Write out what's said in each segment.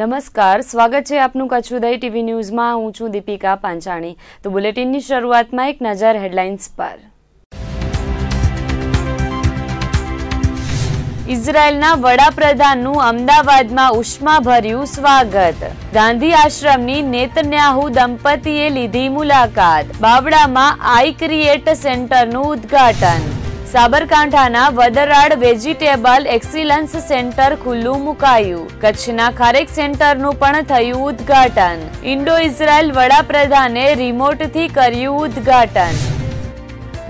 નમસ્કાર, સ્વાગત છે આપનું કચ્છ ઉદય ટીવી ન્યૂઝમાં। હું છું દીપિકા પાંચાણી। તો બુલેટિનની શરૂઆતમાં એક નજર હેડલાઇન્સ પર। ઇઝરાયેલના વડાપ્રધાનનું અમદાવાદમાં ઉષ્માભર્યું સ્વાગત। ગાંધી આશ્રમની નેતન્યાહુ દંપતીએ લીધી મુલાકાત। બાવળામાં આઈ ક્રિએટ સેન્ટરનું ઉદ્ઘાટન। સાબરકાંઠાના વદરાડ વેજીટેબલ એક્સિલન્સ સેન્ટર ખુલ્લું મુકાયું। કચ્છના ખારેક સેન્ટરનું પણ થયું ઉદ્ઘાટન। ઇન્ડો ઇઝરાયલ વડાપ્રધાને રિમોટથી કર્યું ઉદ્ઘાટન।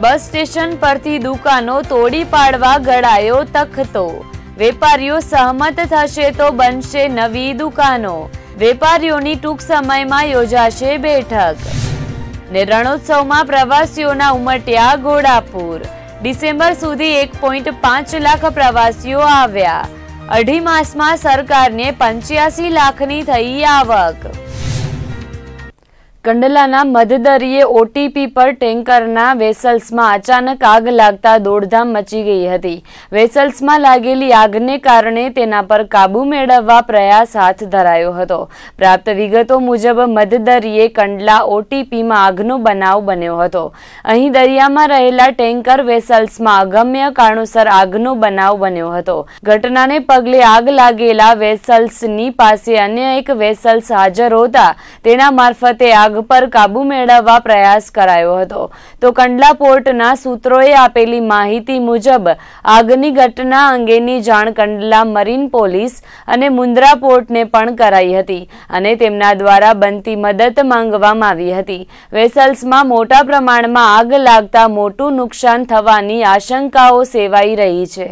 બસ સ્ટેશન પરથી દુકાનો તોડી પાડવા ઘડાયો તખતો। વેપારીઓ સહમત થશે તો બનશે નવી દુકાનો। વેપારીઓની ટૂંક સમયમાં યોજાશે બેઠક। ને રણોત્સવમાં પ્રવાસીઓના ઉમટ્યા ઘોડાપુર। ડિસેમ્બર સુધી 1.5 લાખ પ્રવાસીઓ આવ્યા। અઢી માસમાં સરકારને 85 લાખની થઈ આવક। કંડલાના મધદરીએ ઓટીપી પર ટેન્કરના વેસલ્સમાં અચાનક આગ લાગતા દોડધામ મચી ગઈ હતી। વેસલ્સમાં લાગેલી આગને કારણે તેના પર કાબુ મેળવવા પ્રયાસ હાથ ધરાયો હતો। પ્રાપ્ત વિગતો મુજબ મધદરીએ કંડલા ઓટીપીમાં આગનો બનાવ બન્યો હતો। અહીં દરિયામાં રહેલા ટેન્કર વેસલ્સમાં અગમ્ય કારણોસર આગનો બનાવ બન્યો હતો। ઘટનાને પગલે આગ લાગેલા વેસલ્સની પાસે અન્ય એક વેસલ્સ હાજર હોતા તેના મારફતે આગ પર કાબુ મેળવવા પ્રયાસ કરાયો હતો। તો કંડલા પોર્ટના સૂત્રોએ આપેલી માહિતી મુજબ આગની ઘટના અંગેની જાણ કંડલા મરીન પોલીસ અને મુન્દ્રા પોર્ટને પણ કરાઈ હતી અને તેમના દ્વારા બનતી મદદ માંગવામાં આવી હતી। વેસલ્સમાં મોટા પ્રમાણમાં આગ લાગતા મોટું નુકસાન થવાની આશંકાઓ સેવાઈ રહી છે।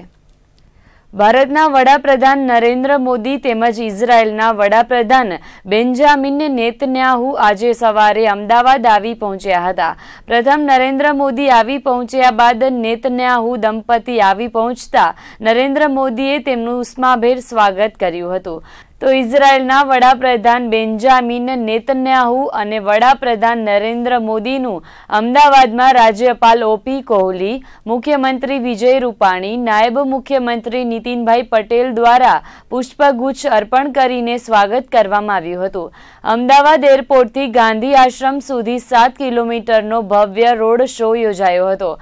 ભારતના વડાપ્રધાન નરેન્દ્ર મોદી તેમજ ઇઝરાયેલના વડાપ્રધાન બેન્જામિન નેતન્યાહુ આજે સવારે અમદાવાદ આવી પહોંચ્યા હતા। પ્રથમ નરેન્દ્ર મોદી આવી પહોંચ્યા બાદ નેતન્યાહુ દંપતી આવી પહોંચતા નરેન્દ્ર મોદીએ તેમનું ઉષ્માભેર સ્વાગત કર્યું હતું। તો ઇઝરાયેલના વડાપ્રધાન બેન્જામિન નેતન્યાહુ અને વડાપ્રધાન નરેન્દ્ર મોદીનું અમદાવાદમાં રાજ્યપાલ ઓપી કોહલી, મુખ્યમંત્રી વિજય રૂપાણી, નાયબ મુખ્યમંત્રી નીતિનભાઈ પટેલ દ્વારા પુષ્પગુચ્છ અર્પણ કરીને સ્વાગત કરવામાં આવ્યું હતું। અમદાવાદ એરપોર્ટથી ગાંધી આશ્રમ સુધી 7 કિલોમીટરનો ભવ્ય રોડ શો યોજાયો હતો,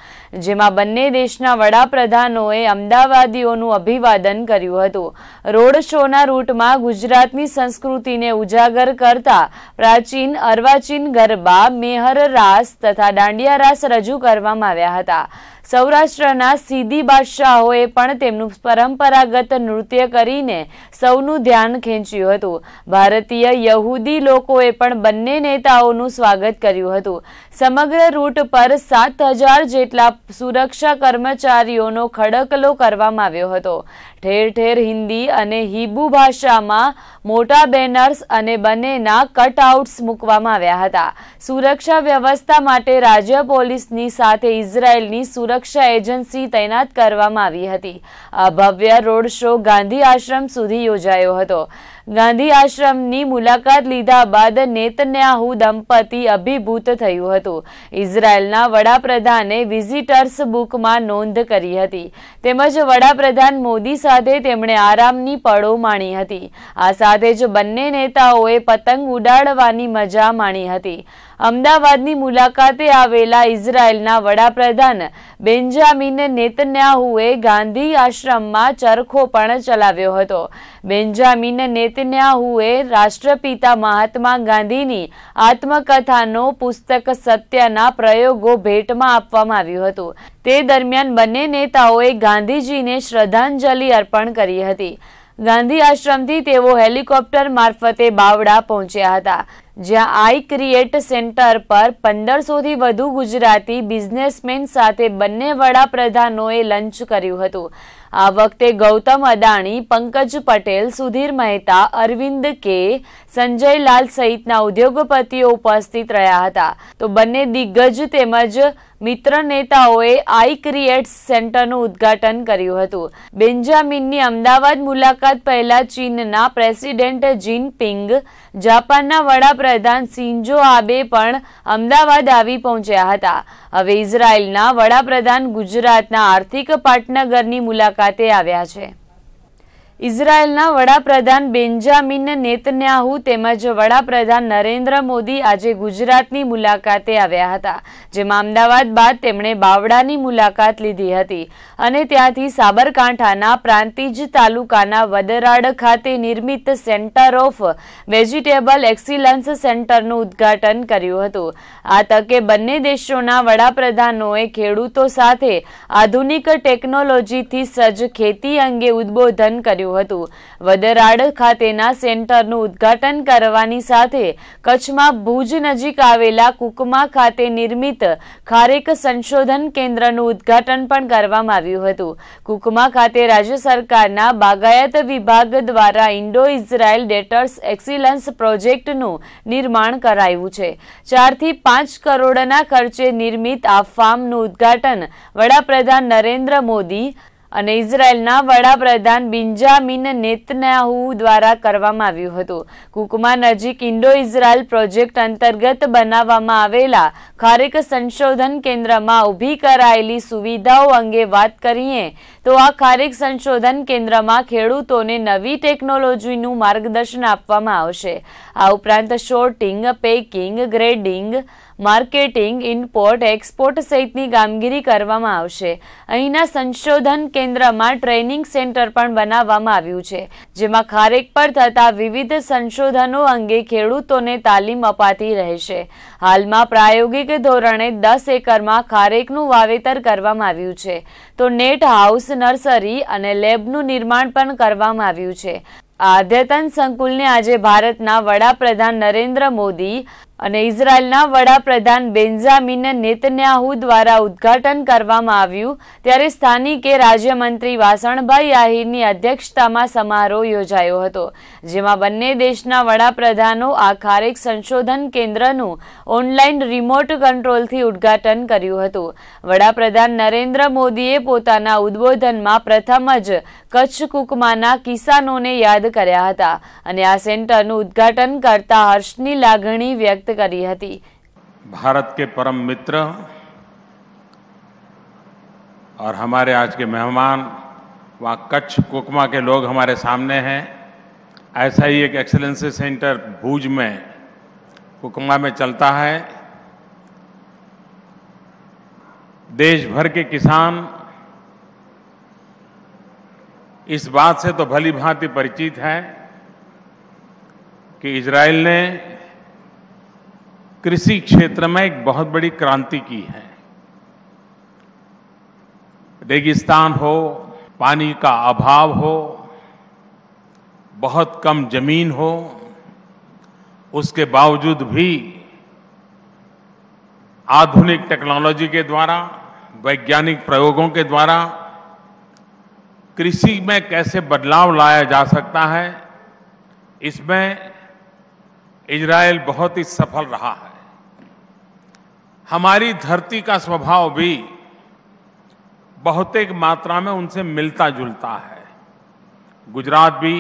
જેમાં બંને દેશના વડાપ્રધાનોએ અમદાવાદીઓનું અભિવાદન કર્યું હતું। રોડ શોના રૂટમાં ગુજરાતની સંસ્કૃતિને ઉજાગર કરતા પ્રાચીન અર્વાચીન ગરબા, મેહર રાસ તથા દાંડિયા રાસ રજૂ કરવામાં આવ્યા હતા। સૌરાષ્ટ્રના સીધી બાદશાહોએ પણ તેમનું પરંપરાગત નૃત્ય કરીને સૌનું ધ્યાન ખેંચ્યું હતું। ભારતીય યહૂદી લોકોએ પણ બંને નેતાઓનું સ્વાગત કર્યું હતું। સમગ્ર રૂટ પર 7,000 જેટલા સુરક્ષા કર્મચારીઓનો ખડકલો કરવામાં આવ્યો હતો। ઠેર ઠેર હિન્દી અને હિબ્રુ ભાષામાં મોટા બેનર્સ અને બંનેના કટઆઉટ્સ મૂકવામાં આવ્યા હતા। સુરક્ષા વ્યવસ્થા માટે રાજ્ય પોલીસની સાથે ઇઝરાયેલની સુરક્ષા એજન્સી તૈનાત કરવામાં આવી હતી। આ ભવ્ય રોડ શો ગાંધી આશ્રમ સુધી યોજાયો હતો। ગાંધી આશ્રમની મુલાકાત લીધા બાદ નેતન્યાહુ દંપતી અભિભૂત થયું હતું। ઇઝરાયેલના વડાપ્રધાને વિઝિટર્સ બુકમાં નોંધ કરી હતી તેમજ વડાપ્રધાન મોદી સાથે તેમણે આરામની પળો માણી હતી। આ સાથે જ બંને નેતાઓએ પતંગ ઉડાડવાની મજા માણી હતી। અમદાવાદની મુલાકાતે આવેલા ઇઝરાયેલના વડાપ્રધાન બેન્જામિન નેતન્યાહુએ ગાંધી આશ્રમમાં ચરખો પણ ચલાવ્યો હતો। બેન્જામિન નેતન્યાહુએ રાષ્ટ્રપિતા મહાત્મા ગાંધીની આત્મકથાનો પુસ્તક સત્યના પ્રયોગો ભેટમાં આપવામાં આવ્યું હતું। તે દરમિયાન બંને નેતાઓએ ગાંધીજીને શ્રદ્ધાંજલિ અર્પણ કરી હતી। ગાંધી આશ્રમથી તેઓ હેલિકોપ્ટર મારફતે બાવળા પહોંચ્યા હતા, જ્યાં આઈ ક્રિએટ સેન્ટર પર 1500થી વધુ ગુજરાતી બિઝનેસમેન સાથે બંને વડાપ્રધાનોએ લંચ કર્યું હતું। આ વખતે ગૌતમ અદાણી, પંકજ પટેલ, સુધીર મહેતા, અરવિંદ કે, સંજય લાલ સહિતના ઉદ્યોગપતિઓ ઉપસ્થિત રહ્યા હતા। તો બંને દિગ્ગજ તેમજ મિત્ર નેતાઓએ આઈ ક્રિએટ સેન્ટરનું ઉદ્ઘાટન કર્યું હતું। બેન્જામિનની અમદાવાદ મુલાકાત પહેલા ચીનના પ્રેસિડેન્ટ જિનપિંગ, જાપાનના વડાપ્રધાન શિન્ઝો આબે પણ અમદાવાદ આવી પહોંચ્યા હતા। હવે ઇઝરાયેલના વડાપ્રધાન ગુજરાતના આર્થિક પાટનગરની મુલાકાતે આવ્યા છે। ઇઝરાયેલના વડાપ્રધાન બેન્જામિન નેતન્યાહુ તેમજ વડાપ્રધાન નરેન્દ્ર મોદી આજે ગુજરાતની મુલાકાતે આવ્યા હતા, જેમાં અમદાવાદ બાદ તેમણે બાવળાની મુલાકાત લીધી હતી અને ત્યાંથી સાબરકાંઠાના પ્રાંતિજ તાલુકાના વડરાડ ખાતે નિર્મિત સેન્ટર ઓફ વેજીટેબલ એક્સિલન્સ સેન્ટરનું ઉદ્ઘાટન કર્યું હતું. આ તકે બંને દેશોના વડાપ્રધાનોએ ખેડૂતો સાથે આધુનિક ટેકનોલોજીથી સજ્જ ખેતી અંગે ઉદ્બોધન કર્યું હતું. વડરાડ ખાતેના સેન્ટરનું ઉદ્ઘાટન કરવાની સાથે કચ્છમાં ભુજ નજીક આવેલા કુકમા ખાતે નિર્મિત ખારેક સંશોધન કેન્દ્રનું ઉદ્ઘાટન પણ કરવામાં આવ્યું હતું. કુકમા ખાતે રાજ્ય સરકારના બાગાયત વિભાગ દ્વારા ઇન્ડો ઇઝરાયલ ડેટર્સ એક્સિલન્સ પ્રોજેક્ટનું નિર્માણ કરાયું છે. 4 થી 5 કરોડના ખર્ચે નિર્મિત આ ફાર્મનું ઉદ્ઘાટન વડાપ્રધાન નરેન્દ્ર મોદી અને ઇઝરાયેલના વડાપ્રધાન બેન્જામિન નેતન્યાહુ દ્વારા કરવામાં આવ્યું હતું. કુકમા નજીક ઇન્ડો ઇઝરાયલ પ્રોજેક્ટ અંતર્ગત બનાવવામાં આવેલા ખારેક સંશોધન કેન્દ્રમાં ઊભી કરાયેલી સુવિધાઓ અંગે વાત કરીએ તો આ ખારેક સંશોધન કેન્દ્રમાં ખેડૂતોને નવી ટેકનોલોજીનું માર્ગદર્શન આપવામાં આવશે. આ ઉપરાંત sorting, packing, grading, marketing, import export સહિતની કામગીરી કરવામાં આવશે. અહીંના સંશોધન કેન્દ્રમાં ટ્રેનિંગ સેન્ટર પણ બનાવવામાં આવ્યું છે, જેમાં ખારેક પર થતા વિવિધ સંશોધનો અંગે ખેડૂતોને તાલીમ અપાતી રહેશે. હાલમાં પ્રાયોગિક ધોરણે 10 એકરમાં ખારેકનું વાવેતર કરવામાં આવ્યું છે, તો નેટ હાઉસ, નર્સરી અને લેબનું નિર્માણ પણ કરવામાં આવ્યું છે. આ અદ્યતન સંકુલને આજે ભારતના વડાપ્રધાન નરેન્દ્ર મોદી અને ઇઝરાયેલના વડાપ્રધાન બેન્જામિન નેતન્યાહુ દ્વારા ઉદ્ઘાટન કરવામાં આવ્યું, ત્યારે સ્થાનિકે રાજ્યમંત્રી વાસણભાઈ આહિરની અધ્યક્ષતામાં સમારોહ યોજાયો હતો, જેમાં બંને દેશના વડાપ્રધાનો આ ખારેક સંશોધન કેન્દ્રનું ઓનલાઈન રિમોટ કંટ્રોલથી ઉદ્ઘાટન કર્યું હતું. વડાપ્રધાન નરેન્દ્ર મોદીએ પોતાના ઉદ્બોધનમાં પ્રથમ જ કચ્છ કુકમાના કિસાનોને યાદ કર્યા હતા અને આ સેન્ટરનું ઉદ્ઘાટન કરતા હર્ષની લાગણી વ્યક્ત करी हती. भारत के परम मित्र और हमारे आज के मेहमान वहाँ कच्छ कुकमा के लोग हमारे सामने हैं. ऐसा ही एक एक्सेलेंसी सेंटर भूज में कुकमा में चलता है. देश भर के किसान इस बात से तो भली भांति परिचित है कि इजराइल ने कृषि क्षेत्र में एक बहुत बड़ी क्रांति की है. रेगिस्तान हो, पानी का अभाव हो, बहुत कम जमीन हो, उसके बावजूद भी आधुनिक टेक्नोलॉजी के द्वारा, वैज्ञानिक प्रयोगों के द्वारा कृषि में कैसे बदलाव लाया जा सकता है, इसमें इजराइल बहुत ही सफल रहा है. हमारी धरती का स्वभाव भी बहुत एक मात्रा में उनसे मिलता जुलता है. गुजरात भी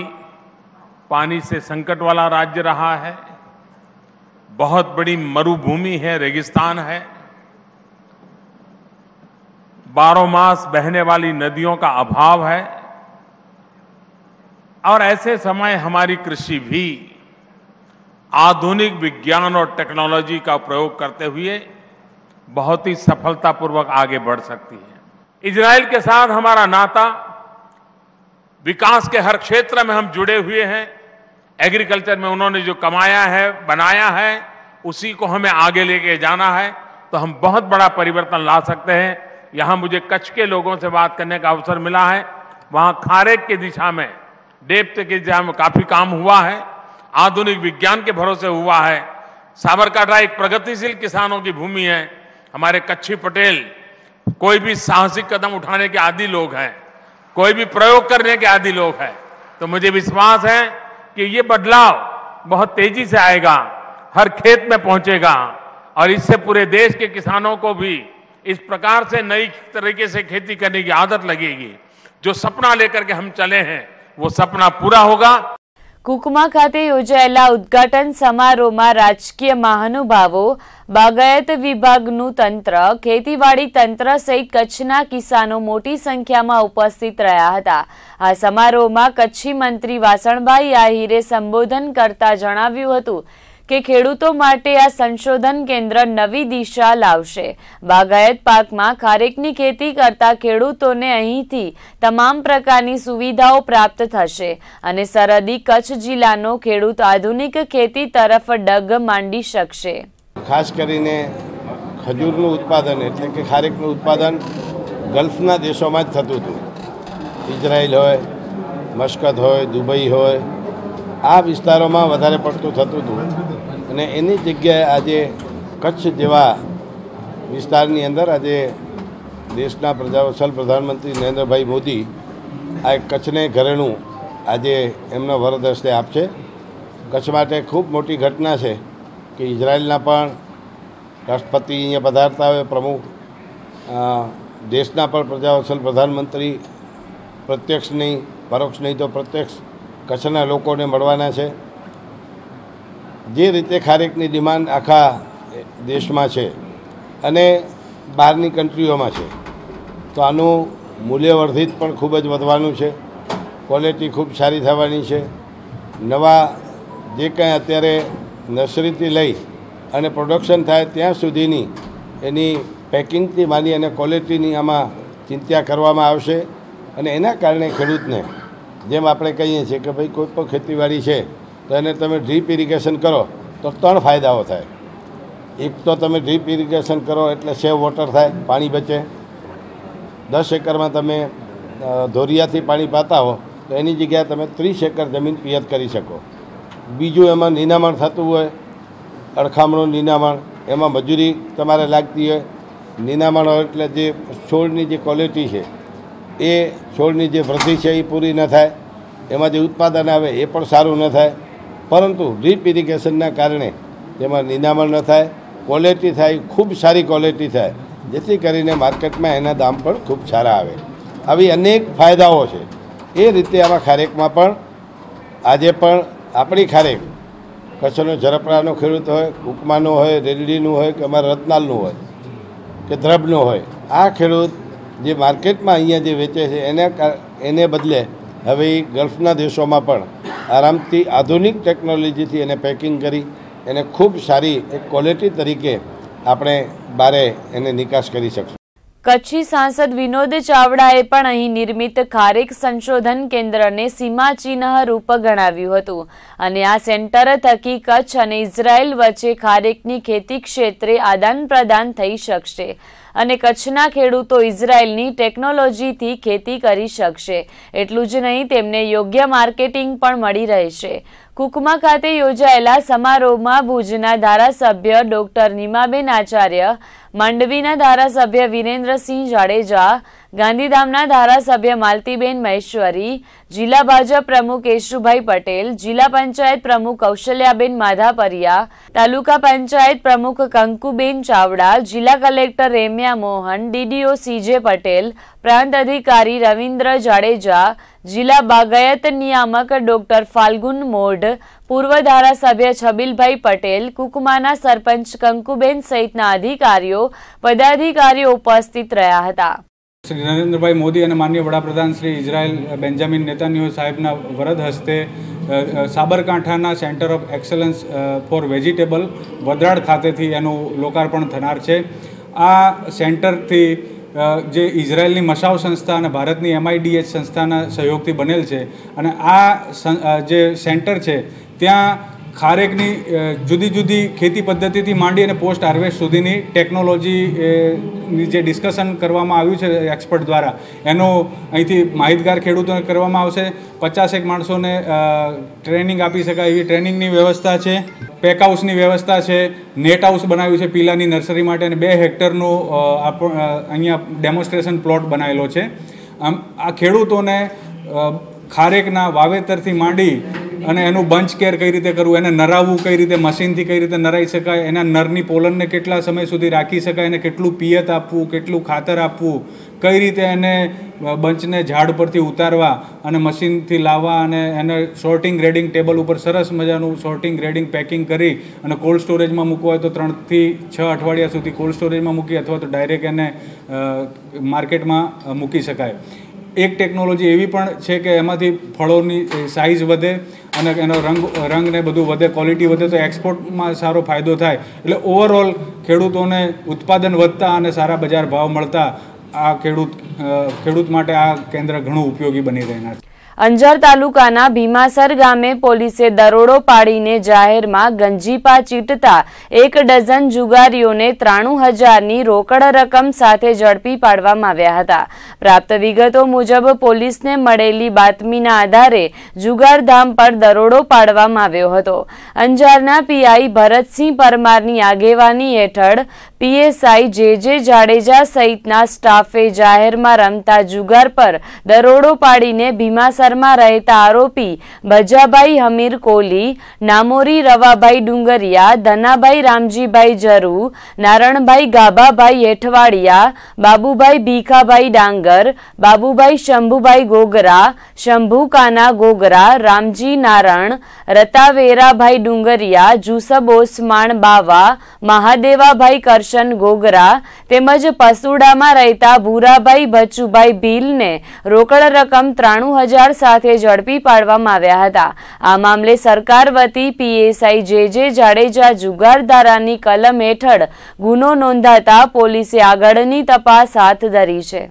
पानी से संकट वाला राज्य रहा है. बहुत बड़ी मरुभूमि है, रेगिस्तान है. 12 मास बहने वाली नदियों का अभाव है. और ऐसे समय हमारी कृषि भी आधुनिक विज्ञान और टेक्नोलॉजी का प्रयोग करते हुए बहुत ही सफलतापूर्वक आगे बढ़ सकती है. इजराइल के साथ हमारा नाता विकास के हर क्षेत्र में हम जुड़े हुए हैं. एग्रीकल्चर में उन्होंने जो कमाया है, बनाया है, उसी को हमें आगे लेके जाना है तो हम बहुत बड़ा परिवर्तन ला सकते हैं. यहां मुझे कच्छ के लोगों से बात करने का अवसर मिला है. वहां खारेक की दिशा में, डेप्थ की दिशा में काफी काम हुआ है. आधुनिक विज्ञान के भरोसे हुआ है. साबरकांठा एक प्रगतिशील किसानों की भूमि है. हमारे कच्छी पटेल कोई भी साहसिक कदम उठाने के आदी लोग हैं, कोई भी प्रयोग करने के आदी लोग हैं. तो मुझे विश्वास है कि ये बदलाव बहुत तेजी से आएगा, हर खेत में पहुंचेगा और इससे पूरे देश के किसानों को भी इस प्रकार से नई तरीके से खेती करने की आदत लगेगी. जो सपना लेकर के हम चले हैं वो सपना पूरा होगा. કુકમા ખાતે યોજાયેલા ઉદ્ઘાટન સમારોહમાં રાજકીય મહાનુભાવો, બાગાયત વિભાગનું તંત્ર, ખેતીવાડી તંત્ર સહિત કચ્છના કિસાનો મોટી સંખ્યામાં ઉપસ્થિત રહ્યા હતા। આ સમારોહમાં કચ્છી મંત્રી વાસણભાઈ આહિરે સંબોધન કરતા જણાવ્યું હતું કે ખેડૂતો માટે આ સંશોધન કેન્દ્ર નવી દિશા લાવશે। બાગાયત પાકમાં ખારેકની ખેતી કરતા ખેડૂતોને અહીંથી તમામ પ્રકારની સુવિધાઓ પ્રાપ્ત થશે અને સરહદી કચ્છ જિલ્લાનો ખેડૂત આધુનિક ખેતી તરફ ડગ માંડી શકશે। ખાસ કરીને ખજૂરનું ઉત્પાદન એટલે કે ખારેકનું ઉત્પાદન ગલ્ફના દેશોમાં જ થતું હતું। ઇઝરાયલ હોય, મસ્કત હોય, દુબઈ હોય, આ વિસ્તારોમાં વધારે પડતું થતું હતું અને એની જગ્યાએ આજે કચ્છ જેવા વિસ્તારની અંદર આજે દેશના પ્રજાવત્સલ પ્રધાનમંત્રી નરેન્દ્રભાઈ મોદી આ કચ્છને ઘરેણું આજે એમના વરદ હસ્તે આપશે। કચ્છ માટે ખૂબ મોટી ઘટના છે કે ઇઝરાયલના પણ રાષ્ટ્રપતિ અહીંયા પધારતા હોય, પ્રમુખ દેશના પણ પ્રજાવત્સલ પ્રધાનમંત્રી પ્રત્યક્ષ નહીં, પરોક્ષ નહીં તો પ્રત્યક્ષ કચ્છના લોકોને મળવાના છે। જે રીતે ખારેકની ડિમાન્ડ આખા દેશમાં છે અને બહારની કન્ટ્રીઓમાં છે, તો આનું મૂલ્યવર્ધિત પણ ખૂબ જ વધવાનું છે, ક્વોલિટી ખૂબ સારી થવાની છે। નવા જે કંઈ અત્યારે નર્સરીથી લઈ અને પ્રોડક્શન થાય ત્યાં સુધીની એની પેકિંગથી માંડી અને ક્વોલિટીની આમાં ચિંતા કરવામાં આવશે અને એના કારણે ખેડૂતને જેમ આપણે કહીએ છીએ કે ભાઈ કોઈ પણ ખેતીવાડી છે તો એને તમે ડ્રીપ ઇરિગેશન કરો તો 3 ફાયદાઓ થાય। એક તો તમે ડ્રીપ ઇરિગેશન કરો એટલે સેવ વોટર થાય, પાણી બચે। 10 એકરમાં તમે ધોરિયાથી પાણી પાતા હો તો એની જગ્યાએ તમે 30 એકર જમીન પિયત કરી શકો। બીજું એમાં નિનામણ થતું હોય, અડખામણું નિનામણ, એમાં મજૂરી તમારે લાગતી હોય। નિનામણ હોય એટલે જે છોડની જે ક્વોલિટી છે એ છોડની જે વૃદ્ધિ છે એ પૂરી ન થાય, એમાં જે ઉત્પાદન આવે એ પણ સારું ન થાય। પરંતુ ડ્રીપ ઇરિગેશનના કારણે તેમાં નિનામણ ન થાય, ક્વોલિટી થાય, ખૂબ સારી ક્વોલિટી થાય, જેથી કરીને માર્કેટમાં એના દામ પણ ખૂબ સારા આવે। આવી અનેક ફાયદાઓ છે। એ રીતે આમાં ખારેકમાં પણ આજે પણ આપણી ખારેક કચ્છનો ઝરપડાનો ખેડૂત હોય, કુકમાનો હોય, રેલડીનું હોય કે અમારા રત્નાલનું હોય કે દ્રબનું હોય, આ ખેડૂત જે માર્કેટમાં અહીંયા જે વેચે છે એને બદલે હવે ગલ્ફના દેશોમાં પણ આરામથી આધુનિક ટેકનોલોજીથી એને પેકિંગ કરી એને ખૂબ સારી એક ક્વોલિટી તરીકે આપણે બારે એને નિકાસ કરી શકશું। કચ્છી સાંસદ વિનોદ ચાવડાએ પણ અહીં નિર્મિત ખારેક સંશોધન કેન્દ્રને સીમાચિહ્ન રૂપ ગણાવ્યું હતું અને આ સેન્ટર થકી કચ્છ અને ઇઝરાયલ વચ્ચે ખારેકની ખેતી ક્ષેત્રે આદાન પ્રદાન થઈ શકશે અને કચ્છના ખેડૂતો ઇઝરાયલની ટેકનોલોજીથી ખેતી કરી શકશે। એટલું જ નહીં, તેમને યોગ્ય માર્કેટિંગ પણ મળી રહેશે। કુકમા ખાતે યોજાયેલા સમારોહમાં ભુજના ધારાસભ્ય ડોક્ટર નીમાબેન આચાર્ય, માંડવીના ધારાસભ્ય વિરેન્દ્રસિંહ જાડેજા, ગાંધીધામના ધારાસભ્ય માલતીબેન મહેશ્વરી, જિલ્લા ભાજપ પ્રમુખ કેશુભાઈ પટેલ, જિલ્લા પંચાયત પ્રમુખ કૌશલ્યાબેન માધાપરિયા, તાલુકા પંચાયત પ્રમુખ કંકુબેન ચાવડા, જિલ્લા collector Remya Mohan, DDO CJ Patel, પ્રાંત અધિકારી રવિન્દ્ર જાડેજા, જિલ્લા બાગાયત નિયામક ડોક્ટર ફાલ્ગુન મોઢ, પૂર્વ ધારાસભ્ય છબીલભાઈ પટેલ, કુકમાના સરપંચ કંકુબેન સહિતના અધિકારીઓ, પદાધિકારીઓ ઉપસ્થિત રહ્યા હતા। શ્રી નરેન્દ્રભાઈ મોદી અને માનનીય વડાપ્રધાન શ્રી ઇઝરાયલ બેન્જામિન નેતાન્યાહુ સાહેબના વરદ હસ્તે સાબરકાંઠાના centre of excellence for vegetable Vadrad ખાતેથી એનું લોકાર્પણ થનાર છે। આ સેન્ટરથી જે ઇઝરાયલની મસાવ સંસ્થા અને ભારતની MIDH સંસ્થાના સહયોગથી બનેલ છે અને આ જે સેન્ટર છે ત્યાં ખારેકની જુદી જુદી ખેતી પદ્ધતિથી માંડી અને પોસ્ટ હાર્વેસ્ટ સુધીની ટેકનોલોજીની જે ડિસ્કશન કરવામાં આવ્યું છે એક્સપર્ટ દ્વારા, એનું અહીંથી માહિતગાર ખેડૂતોને કરવામાં આવશે। 50 માણસોને ટ્રેનિંગ આપી શકાય એવી ટ્રેનિંગની વ્યવસ્થા છે, પેક હાઉસની વ્યવસ્થા છે, નેટ હાઉસ બનાવ્યું છે પીલાની નર્સરી માટે અને 2 હેક્ટરનું અહીંયા ડેમોન્સ્ટ્રેશન પ્લોટ બનાવેલો છે। આમ આ ખેડૂતોને ખારેકના વાવેતરથી માંડી અને એનું બંચ કેર કઈ રીતે કરવું, એને નરાવવું કઈ રીતે, મશીનથી કઈ રીતે નરાઈ શકાય, એના નરની પોલનને કેટલા સમય સુધી રાખી શકાય, એને કેટલું પિયત આપવું, કેટલું ખાતર આપવું, કઈ રીતે એને બંચને ઝાડ પરથી ઉતારવા અને મશીનથી લાવવા અને એને સોર્ટિંગ ગ્રેડિંગ ટેબલ ઉપર સરસ મજાનું સોર્ટિંગ ગ્રેડિંગ પેકિંગ કરી અને કોલ્ડ સ્ટોરેજમાં મૂકવા હોય તો 3 થી 6 અઠવાડિયા સુધી કોલ્ડ સ્ટોરેજમાં મૂકી અથવા તો ડાયરેક્ટ એને માર્કેટમાં મૂકી શકાય. એક ટેકનોલોજી એવી પણ છે કે એમાંથી ફળોની સાઇઝ વધે અને એનો રંગ ને બધું વધે, ક્વોલિટી વધે, તો એક્સપોર્ટમાં સારો ફાયદો થાય. એટલે ઓવરઓલ ખેડૂતોને ઉત્પાદન વધતા અને સારા બજાર ભાવ મળતા આ ખેડૂત માટે આ કેન્દ્ર ઘણું ઉપયોગી બની રહેનાર છે. અંજાર તાલુકાના ભીમાસર ગામે પોલીસે દરોડો પાડીને જાહેરમાં ગંજીપા ચીંટતા 1 ડઝન જુગારીઓને 93,000ની રોકડ રકમ સાથે ઝડપી પાડવામાં આવ્યા હતા. પ્રાપ્ત વિગતો મુજબ પોલીસને મળેલી બાતમીના આધારે જુગારધામ પર દરોડો પાડવામાં આવ્યો હતો. અંજારના પીઆઈ ભરતસિંહ પરમારની આગેવાની હેઠળ પીએસઆઈ જે જાડેજા સહિતના સ્ટાફે જાહેરમાં રમતા જુગાર પર દરોડો પાડીને ભીમાસર માં રહેતા આરોપી ભજાભાઈ હમીર કોલી, નામોરી રવાભાઈ ડુંગરિયા, ધનાભાઈ રામજીભાઈ જરુ, નારણભાઈ ગાભાભાઈ હેઠવાડિયા, બાબુભાઈ ભીખાભાઈ ડાંગર, બાબુભાઈ શંભુભાઈ ગોગરા, શંભુ કાના ગોગરા, રામજી નારણ, રતાવેરાભાઈ ડુંગરિયા, જુસબ ઓસમાણ બાવા, મહાદેવાભાઈ કરશન ગોગરા તેમજ પસુડામાં રહેતા ભૂરાભાઈ બચુભાઈ ભીલને રોકડ રકમ 93,000 સાથે ઝડપી પાડવામાં આવ્યા હતા. આ મામલે સરકાર વતી પીએસઆઈ જે જાડેજા જુગારધારાની કલમ હેઠળ ગુનો નોંધાતા પોલીસે આગળની તપાસ હાથ ધરી છે.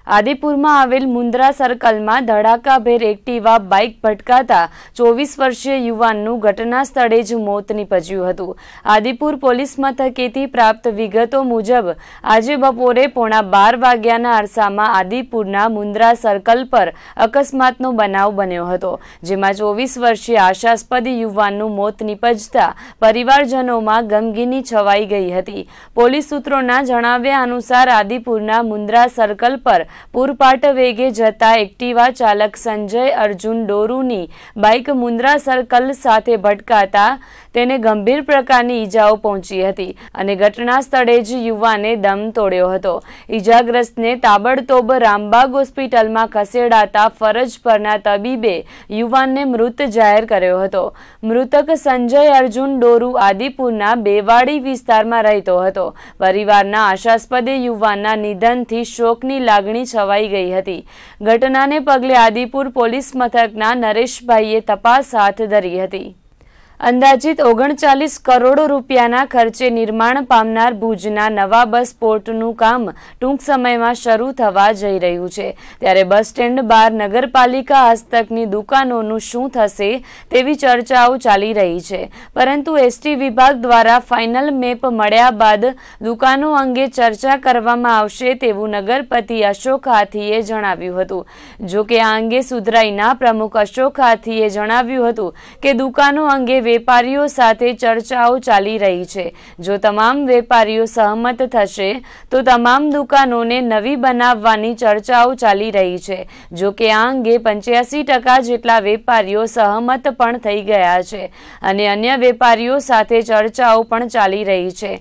આદિપુરમાં આવેલ મુન્દ્રા સર્કલમાં ધડાકાભેર એક્ટિવા બાઇક ભટકાતા 24 વર્ષીય યુવાનનું ઘટના સ્થળે જ મોત નીપજ્યું હતું. આદિપુર પોલીસ મથકેથી પ્રાપ્ત વિગતો મુજબ આજે બપોરે 11:15 વાગ્યાના અરસામાં આદિપુરના મુન્દ્રા સર્કલ પર અકસ્માતનો બનાવ બન્યો હતો, જેમાં 24 વર્ષીય આશાસ્પદ યુવાનનું મોત નીપજતા પરિવારજનોમાં ગમગીની છવાઈ ગઈ હતી. પોલીસ સૂત્રોના જણાવ્યા અનુસાર આદિપુરના મુન્દ્રા સર્કલ પર પૂરપાટ વેગે જતા એક્ટિવા ચાલક સંજય અર્જુન ડોરુની બાઇક મુન્દ્રા સર્કલ સાથે ભટકાતા તેને ગંભીર પ્રકારની ઈજાઓ પહોંચી હતી અને ઘટના સ્થળે જ યુવાને દમ તોડ્યો હતો. ઈજાગ્રસ્તને તાબડતોબ રામબાગ હોસ્પિટલમાં ખસેડાતા ફરજ પરના તબીબે યુવાનને મૃત જાહેર કર્યો હતો. મૃતક સંજય અર્જુન ડોરુ આદિપુરના બેવાડી વિસ્તારમાં રહેતો હતો. પરિવારના આશાસ્પદ યુવાનના નિધનથી શોકની લાગણી છવાઈ ગઈ હતી. ઘટનાને પગલે આદિપુર પોલીસ મથકના નરેશભાઈએ તપાસ હાથ ધરી હતી. અંદાજિત 39 કરોડ રૂપિયાના ખર્ચે નિર્માણ પામનાર ભુજના નવા બસ પોર્ટનું કામ ટૂંક સમયમાં શરૂ થવા જઈ રહ્યું છે. ત્યારે બસ સ્ટેન્ડ બહાર નગરપાલિકા હસ્તકની દુકાનોનું શું થશે તેવી ચર્ચાઓ ચાલી રહી છે. પરંતુ એસટી વિભાગ દ્વારા ફાઇનલ મેપ મળ્યા બાદ દુકાનો અંગે ચર્ચા કરવામાં આવશે તેવું નગરપતિ અશોક હાથીએ જણાવ્યું હતું. જો કે આ અંગે સુધરાઈના પ્રમુખ અશોક હાથીએ જણાવ્યું હતું કે દુકાનો અંગે વેપારીઓ સાથે ચર્ચાઓ ચાલી રહી છે. જો તમામ વેપારીઓ સહમત થશે તો તમામ દુકાનોને નવી બનાવવાની ચર્ચાઓ ચાલી રહી છે. જો કે આ અંગે 85% જેટલા વેપારીઓ સહમત પણ થઈ ગયા છે અને અન્ય વેપારીઓ સાથે ચર્ચાઓ પણ ચાલી રહી છે.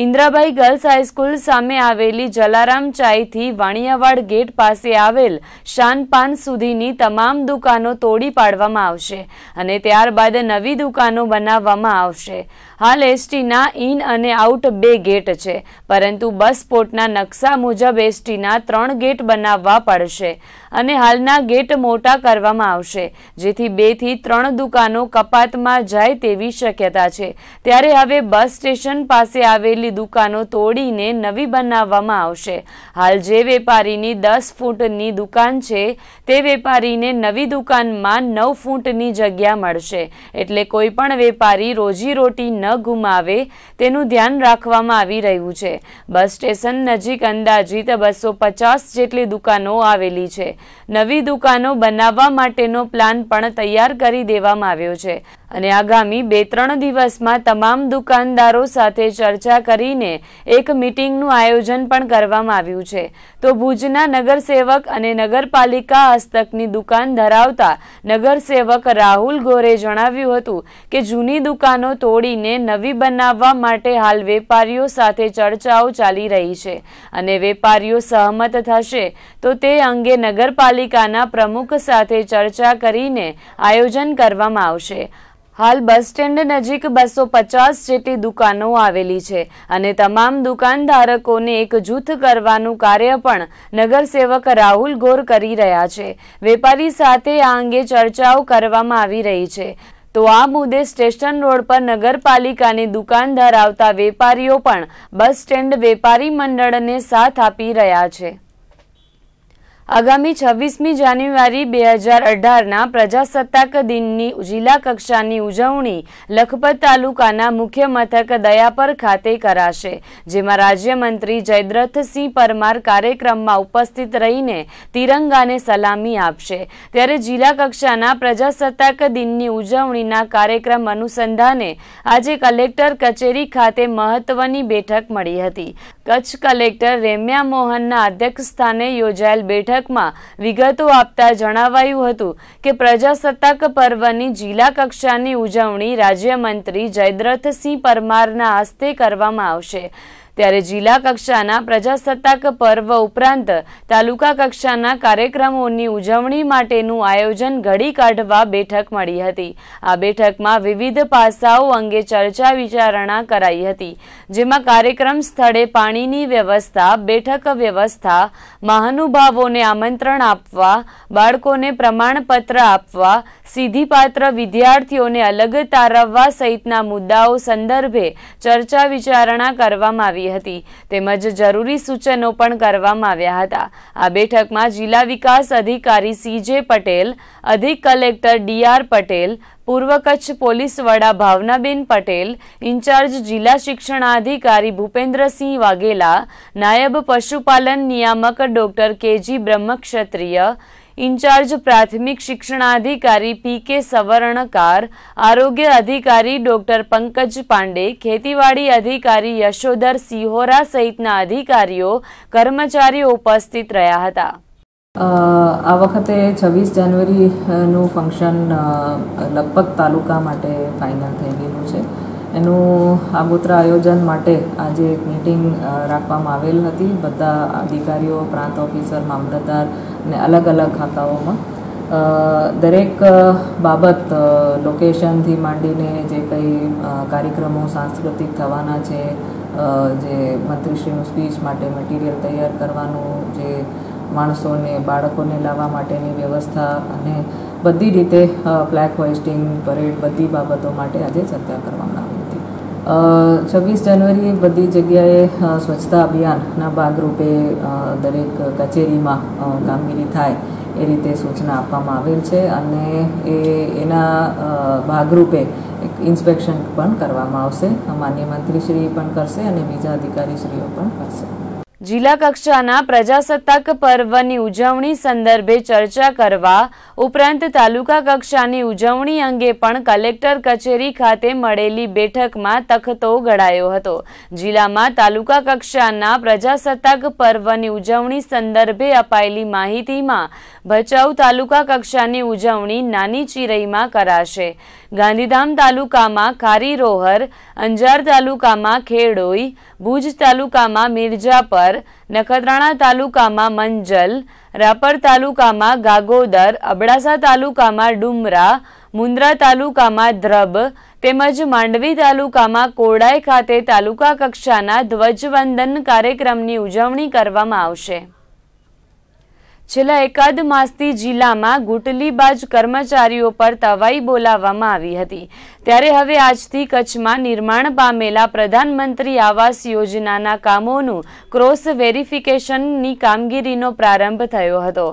ઇન્દ્રાબાઈ ગર્લ્સ હાઈસ્કૂલ સામે આવેલી જલારામ ચાયથી વાણિયાવાડ ગેટ પાસે આવેલ શાનપાન સુધીની તમામ દુકાનો તોડી પાડવામાં આવશે અને ત્યારબાદ નવી દુકાનો બનાવવામાં આવશે. હાલ એસટીના ઇન અને આઉટ 2 ગેટ છે, પરંતુ બસ પોર્ટના નકશા મુજબ એસટીના 3 ગેટ બનાવવા પડશે અને હાલના ગેટ મોટા કરવામાં આવશે, જેથી 2 થી 3 દુકાનો કપાતમાં જાય તેવી શક્યતા છે. ત્યારે હવે બસ સ્ટેશન પાસે આવેલી દુકાનો તોડીને નવી બનાવવામાં આવશે. હાલ જે વેપારીની 10 ફૂટની દુકાન છે તે વેપારીને નવી દુકાનમાં 9 ફૂટની જગ્યા મળશે. એટલે કોઈ પણ વેપારી રોજીરોટી ન ગુમાવે તેનું ધ્યાન રાખવામાં આવી રહ્યું છે. બસ સ્ટેશન નજીક અંદાજિત 250 જેટલી દુકાનો આવેલી છે. નવી દુકાનો બનાવવા માટેનો પ્લાન પણ તૈયાર કરી દેવામાં આવ્યો છે. અને આગામી 2-3 દિવસમાં તમામ દુકાનદારો સાથે ચર્ચા કરીને એક મીટિંગનું આયોજન પણ કરવામાં આવ્યું છે. તો ભુજના નગરસેવક અને નગરપાલિકા હસ્તકની દુકાન ધરાવતા નગરસેવક રાહુલ ગોરે જણાવ્યું હતું કે જૂની દુકાનો તોડીને નવી બનાવવા માટે હાલ વેપારીઓ સાથે ચર્ચાઓ ચાલી રહી છે અને વેપારીઓ સહમત થશે તો તે અંગે નગરપાલિકાના પ્રમુખ સાથે ચર્ચા કરીને આયોજન કરવામાં આવશે. હાલ બસ સ્ટેન્ડ નજીક 250 જેટલી દુકાનો આવેલી છે અને તમામ દુકાનધારકોને એક જૂથ કરવાનું કાર્ય પણ નગરસેવક રાહુલ ગોર કરી રહ્યા છે. વેપારી સાથે આ અંગે ચર્ચાઓ કરવામાં આવી રહી છે. તો આ મુદ્દે સ્ટેશન રોડ પર નગરપાલિકાની દુકાન ધરાવતા વેપારીઓ પણ બસ સ્ટેન્ડ વેપારી મંડળને સાથ આપી રહ્યા છે. આગામી 26મી જાન્યુઆરી 2018ના પ્રજાસત્તાક દિનની જિલ્લા કક્ષાની ઉજવણી લખપત તાલુકાના મુખ્ય મથક દયાપર ખાતે કરાશે, જેમાં રાજ્યમંત્રી જયદ્રથસિંહ પરમાર કાર્યક્રમમાં ઉપસ્થિત રહીને તિરંગાને સલામી આપશે. ત્યારે જિલ્લા કક્ષાના પ્રજાસત્તાક દિનની ઉજવણીના કાર્યક્રમ અનુસંધાને આજે કલેક્ટર કચેરી ખાતે મહત્વની બેઠક મળી હતી. કચ્છ કલેક્ટર રેમ્યા મોહનના અધ્યક્ષસ્થાને યોજાયેલ બેઠકમાં વિગતો આપતા જણાવાયું હતું કે પ્રજાસત્તાક પર્વની જિલ્લા કક્ષાની ઉજવણી રાજ્યમંત્રી જયદ્રથસિંહ પરમારના હસ્તે કરવામાં આવશે. ત્યારે જિલ્લા કક્ષાના પ્રજાસત્તાક પર્વ ઉપરાંત તાલુકા કક્ષાના કાર્યક્રમોની ઉજવણી માટેનું આયોજન ઘડી કાઢવા બેઠક મળી હતી. આ બેઠકમાં વિવિધ પાસાઓ અંગે ચર્ચા વિચારણા કરાઈ હતી, જેમાં કાર્યક્રમ સ્થળે પાણીની વ્યવસ્થા, બેઠક વ્યવસ્થા, મહાનુભાવોને આમંત્રણ આપવા, બાળકોને પ્રમાણપત્ર આપવા, સિદ્ધિપાત્ર વિદ્યાર્થીઓને અલગ તારવવા સહિતના મુદ્દાઓ સંદર્ભે ચર્ચા વિચારણા કરવામાં આવી હતી. તેમજ જરૂરી સૂચનો પણ કરવામાં આવ્યા હતા. આ બેઠકમાં જિલ્લા વિકાસ અધિકારી CJ પટેલ, અધિક કલેક્ટર DR પટેલ, પૂર્વ કચ્છ પોલીસ વડા ભાવનાબેન પટેલ, ઇન્ચાર્જ જિલ્લા શિક્ષણાધિકારી ભૂપેન્દ્રસિંહ વાઘેલા, નાયબ પશુપાલન નિયામક ડોક્ટર KG બ્રહ્મક્ષત્રિય, ઇન્ચાર્જ પ્રાથમિક શિક્ષણાધિકારી PK સવર્ણકાર, આરોગ્ય અધિકારી ડોક્ટર પંકજ પાંડે, ખેતીવાડી અધિકારી યશોધર સિહોરા સહિતના અધિકારીઓ કર્મચારીઓ ઉપસ્થિત રહ્યા હતા. આ વખતે 26 જાન્યુઆરીનું ફંક્શન લખપત તાલુકા માટે ફાઇનલ થઈ ગયેલું છે. એનું આગોતરા આયોજન માટે આજે એક મિટિંગ રાખવામાં આવેલ હતી. બધા અધિકારીઓ, પ્રાંત ઓફિસર, મામલતદાર અને અલગ અલગ ખાતાઓમાં દરેક બાબત લોકેશનથી માંડીને જે કંઈ કાર્યક્રમો સાંસ્કૃતિક થવાના છે, જે મંત્રીશ્રીનું સ્પીચ માટે મટીરિયલ તૈયાર કરવાનું, જે માણસોને, બાળકોને લાવવા માટેની વ્યવસ્થા અને બધી રીતે ફ્લેગ હોઇસ્ટિંગ, પરેડ, બધી બાબતો માટે આજે ચર્ચા કરવામાં આવી હતી. 26 જાન્યુઆરીએ બધી જગ્યાએ સ્વચ્છતા અભિયાનના ભાગરૂપે દરેક કચેરીમાં કામગીરી થાય એ રીતે સૂચના આપવામાં આવેલ છે અને એના ભાગરૂપે એક ઇન્સ્પેક્શન પણ કરવામાં આવશે. માન્ય મંત્રીશ્રી પણ કરશે અને બીજા અધિકારીશ્રીઓ પણ કરશે. જિલ્લા કક્ષાના પ્રજાસત્તાક પર્વની ઉજવણી સંદર્ભે ચર્ચા કરવા ઉપરાંત તાલુકા કક્ષાની ઉજવણી અંગે પણ કલેક્ટર કચેરી ખાતે મળેલી બેઠકમાં તખતો ઘડાયો હતો. જિલ્લામાં તાલુકા કક્ષાના પ્રજાસત્તાક પર્વની ઉજવણી સંદર્ભે અપાયેલી માહિતીમાં ભચાઉ તાલુકા કક્ષાની ઉજવણી નાની ચિરઈમાં કરાશે, ગાંધીધામ તાલુકામાં ખારીરોહર, અંજાર તાલુકામાં ખેડોઈ, ભુજ તાલુકામાં મિર્જાપર, નખત્રાણા તાલુકામાં મંજલ, રાપર તાલુકામાં ગાગોદર, અબડાસા તાલુકામાં ડુમરા, મુન્દ્રા તાલુકામાં ધ્રબ તેમજ માંડવી તાલુકામાં કોડાઈ ખાતે તાલુકા કક્ષાના ધ્વજવંદન કાર્યક્રમની ઉજવણી કરવામાં આવશે. છેલ્લા એકાદ માસથી જિલ્લામાં ગુટલીબાજ કર્મચારીઓ પર તવાઈ બોલાવવામાં આવી હતી. ત્યારે હવે આજથી કચ્છમાં નિર્માણ પામેલા પ્રધાનમંત્રી આવાસ યોજનાના કામોનું ક્રોસ વેરિફિકેશનની કામગીરીનો પ્રારંભ થયો હતો.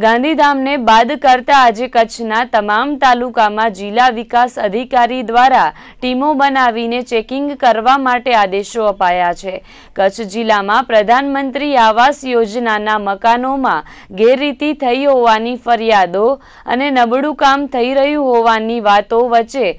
ગાંધીધામને બાદ કરતા આજે કચ્છના તમામ તાલુકામાં જિલ્લા વિકાસ અધિકારી દ્વારા ટીમો બનાવીને ચેકિંગ કરવા માટે આદેશો અપાયા છે. કચ્છ જિલ્લામાં પ્રધાનમંત્રી આવાસ યોજનાના મકાનોમાં ગેરરીતિ થઈ હોવાની ફરિયાદો અને નબળું કામ થઈ રહ્યું હોવાની વાતો વચ્ચે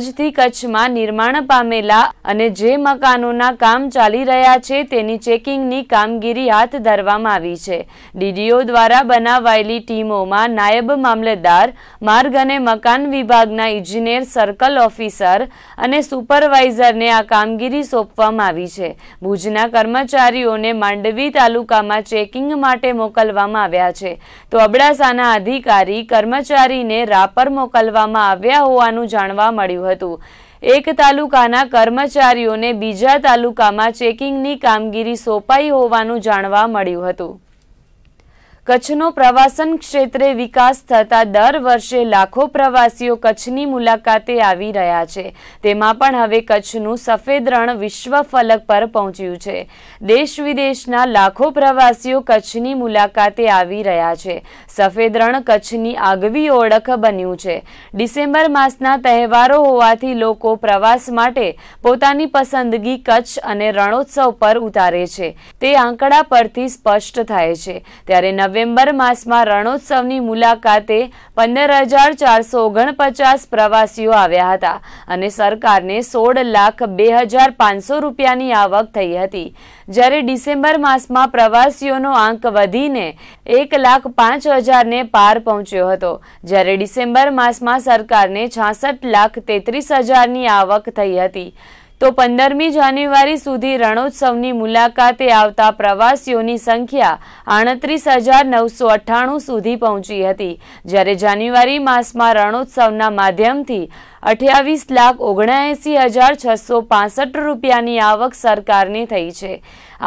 આજથી કચ્છમાં નિર્માણ પામેલા અને જે મકાનોના કામ ચાલી રહ્યા છે તેની ચેકિંગની કામગીરી હાથ ધરવામાં આવી છે. ડીડીઓ દ્વારા બનાવાયેલી ટીમોમાં નાયબ મામલતદાર, માર્ગ અને મકાન વિભાગના ઇજનેર, સર્કલ ઓફિસર અને સુપરવાઇઝરને આ કામગીરી સોંપવામાં આવી છે. ભુજના કર્મચારીઓને માંડવી તાલુકામાં ચેકિંગ માટે મોકલવામાં આવ્યા છે, તો અબડાસાના અધિકારી કર્મચારીને રાપર મોકલવામાં આવ્યા હોવાનું જાણવા મળ્યું હતું. એક તાલુકાના કર્મચારીઓને બીજા તાલુકામાં ચેકિંગની કામગીરી સોંપાઈ હોવાનું જાણવા મળ્યું હતું. કચ્છનો પ્રવાસન ક્ષેત્રે વિકાસ થતા દર વર્ષે લાખો પ્રવાસીઓ કચ્છની મુલાકાતે આવી રહ્યા છે. તેમાં પણ હવે કચ્છનું સફેદ રણ વિશ્વ ફલક પર પહોંચ્યું છે. દેશ વિદેશના લાખો પ્રવાસીઓ કચ્છની મુલાકાતે આવી રહ્યા છે. સફેદ રણ કચ્છની આગવી ઓળખ બન્યું છે. ડિસેમ્બર માસના તહેવારો હોવાથી લોકો પ્રવાસ માટે પોતાની પસંદગી કચ્છ અને રણોત્સવ પર ઉતારે છે, તે આંકડા પરથી સ્પષ્ટ થાય છે. ત્યારે નવેમ્બર માસમાં રણોત્સવની મુલાકાતે 15,449 પ્રવાસીઓ આવ્યા હતા અને સરકારને 16,02,500 રૂપિયાની આવક થઈ હતી. જ્યારે ડિસેમ્બર માસમાં પ્રવાસીઓનો આંક વધીને 1,05,000ને પાર પહોંચ્યો હતો. જ્યારે ડિસેમ્બર માસમાં સરકારને 66,33,000ની આવક થઈ હતી. તો 15મી જાન્યુઆરી સુધી રણોત્સવની મુલાકાતે આવતા પ્રવાસીઓની સંખ્યા 38,998 સુધી પહોંચી હતી. જ્યારે જાન્યુઆરી માસમાં રણોત્સવના માધ્યમથી 28,79,665 રૂપિયાની આવક સરકારને થઈ છે.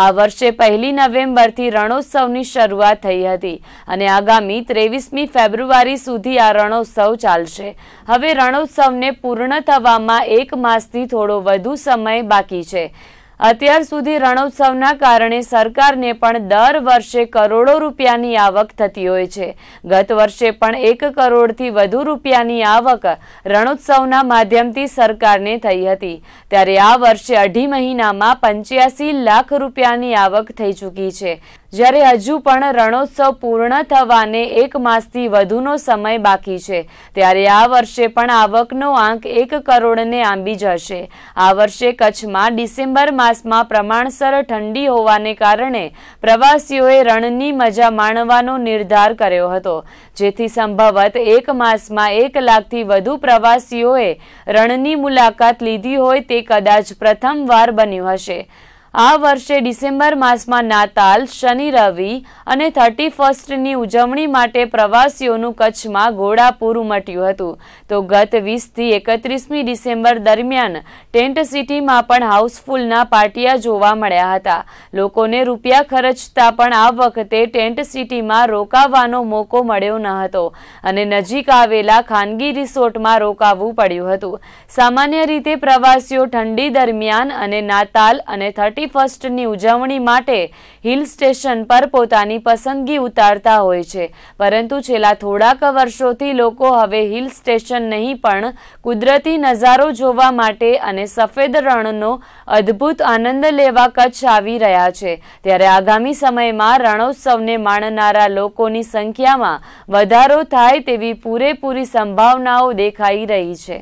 આ વર્ષે 1 નવેમ્બરથી રણોત્સવની શરૂઆત થઈ હતી અને આગામી 23મી ફેબ્રુઆરી સુધી આ રણોત્સવ ચાલશે. હવે રણોત્સવને પૂર્ણ થવામાં 1 માસથી થોડો વધુ સમય બાકી છે. અત્યાર સુધી રણોત્સવના કારણે સરકારને પણ દર વર્ષે કરોડો રૂપિયાની આવક થતી હોય છે. ગત વર્ષે પણ 1 કરોડથી વધુ રૂપિયાની આવક રણોત્સવના માધ્યમથી સરકારને થઈ હતી. ત્યારે આ વર્ષે 2.5 મહિનામાં 85 લાખ રૂપિયાની આવક થઈ ચૂકી છે. જ્યારે હજુ પણ રણોત્સવ પૂર્ણ થવાને 1 માસથી વધુનો સમય બાકી છે. ત્યારે આ વર્ષે પણ આવકનો આંક 1 કરોડને આંબી જશે. આ વર્ષે કચ્છમાં ડિસેમ્બર માસમાં પ્રમાણસર ઠંડી હોવાને કારણે પ્રવાસીઓએ રણની મજા માણવાનો નિર્ધાર કર્યો હતો, જેથી સંભવત 1 માસમાં 1 લાખથી વધુ પ્રવાસીઓએ રણની મુલાકાત લીધી હોય તે કદાચ પ્રથમવાર બન્યું હશે. આ વર્ષે ડિસેમ્બર માસમાં નાતાલ, શનિ રવિ અને 31સ્ટની ઉજવણી માટે પ્રવાસીઓનું કચ્છમાં ઘોડાપૂર ઉમટ્યું હતું. તો ગત 20થી 31મી ડિસેમ્બર દરમિયાન ટેન્ટ સિટીમાં પણ હાઉસફુલના પાટિયા જોવા મળ્યા હતા. લોકોને રૂપિયા ખર્ચતા પણ આ વખતે ટેન્ટ સિટીમાં રોકાવાનો મોકો મળ્યો ન હતો અને નજીક આવેલા ખાનગી રિસોર્ટમાં રોકાવું પડ્યું હતું. સામાન્ય રીતે પ્રવાસીઓ ઠંડી દરમિયાન અને નાતાલ અને 31સ્ટની ઉજવણી માટે હિલ સ્ટેશન પર પોતાની પસંદગી ઉતારતા હોય છે, પરંતુ છેલ્લા થોડાક વર્ષોથી લોકો હવે હિલ સ્ટેશન નહીં પણ કુદરતી નજારો જોવા માટે અને સફેદ રણનો અદ્ભુત આનંદ લેવા કચ્છ આવી રહ્યા છે. ત્યારે આગામી સમયમાં રણોત્સવને માણનારા લોકોની સંખ્યામાં વધારો થાય તેવી પૂરેપૂરી સંભાવનાઓ દેખાઈ રહી છે.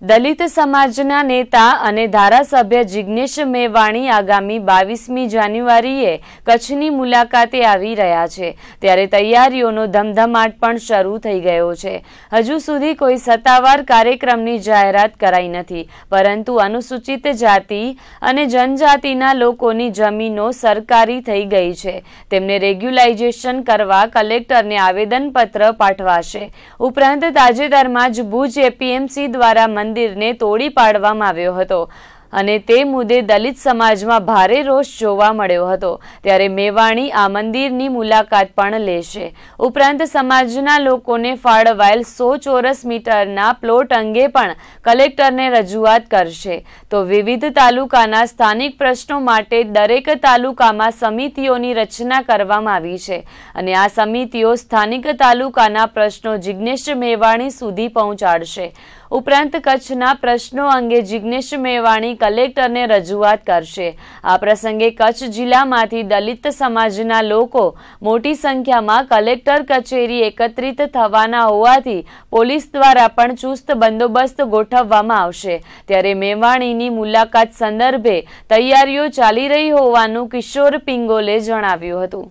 દલિત સમાજના નેતા અને ધારાસભ્ય જિગ્નેશ મેવાણી આગામી 22મી જાન્યુઆરીએ કચ્છની મુલાકાતે આવી રહ્યા છે. ત્યારે તૈયારીઓનો ધમધમાટ પણ શરૂ થઈ ગયો છે. હજુ સુધી કોઈ સત્તાવાર કાર્યક્રમની જાહેરાત કરાઈ નથી, પરંતુ અનુસૂચિત જાતિ અને જનજાતિના લોકોની જમીનો સરકારી થઈ ગઈ છે. તેમને રેગ્યુલાઇઝેશન કરવા કલેક્ટરને આવેદનપત્ર પાઠવાશે. ઉપરાંત તાજેતરમાં જ ભુજ એપીએમસી દ્વારા મંદિરને તોડી પાડવામાં આવ્યો હતો. અને તે મુદ્દે દલિત સમાજમાં ભારે રોષ જોવા મળ્યો હતો। ત્યારે મેવાણી આ મંદિરની મુલાકાત પણ લેશે। ઉપરાંત સમાજના લોકોને ફાળવાયેલ 100 ચોરસ મીટરના પ્લોટ અંગે પણ કલેક્ટરને રજૂઆત કરશે। તો વિવિધ તાલુકાના સ્થાનિક પ્રશ્નો માટે દરેક તાલુકામાં સમિતિઓની રચના કરવામાં આવી છે અને આ સમિતિઓ સ્થાનિક તાલુકાના પ્રશ્નો જિગ્નેશ મેવાણી સુધી પહોંચાડશે। ઉપરાંત કચ્છના પ્રશ્નો અંગે જિગ્નેશ મેવાણી કલેક્ટરને રજૂઆત કરશે। આ પ્રસંગે કચ્છ જિલ્લામાંથી દલિત સમાજના લોકો મોટી સંખ્યામાં કલેક્ટર કચેરી એકત્રિત થવાના હોવાથી પોલીસ દ્વારા પણ ચુસ્ત બંદોબસ્ત ગોઠવવામાં આવશે। ત્યારે મેવાણીની મુલાકાત સંદર્ભે તૈયારીઓ ચાલી રહી હોવાનું કિશોર પિંગોલે જણાવ્યું હતું।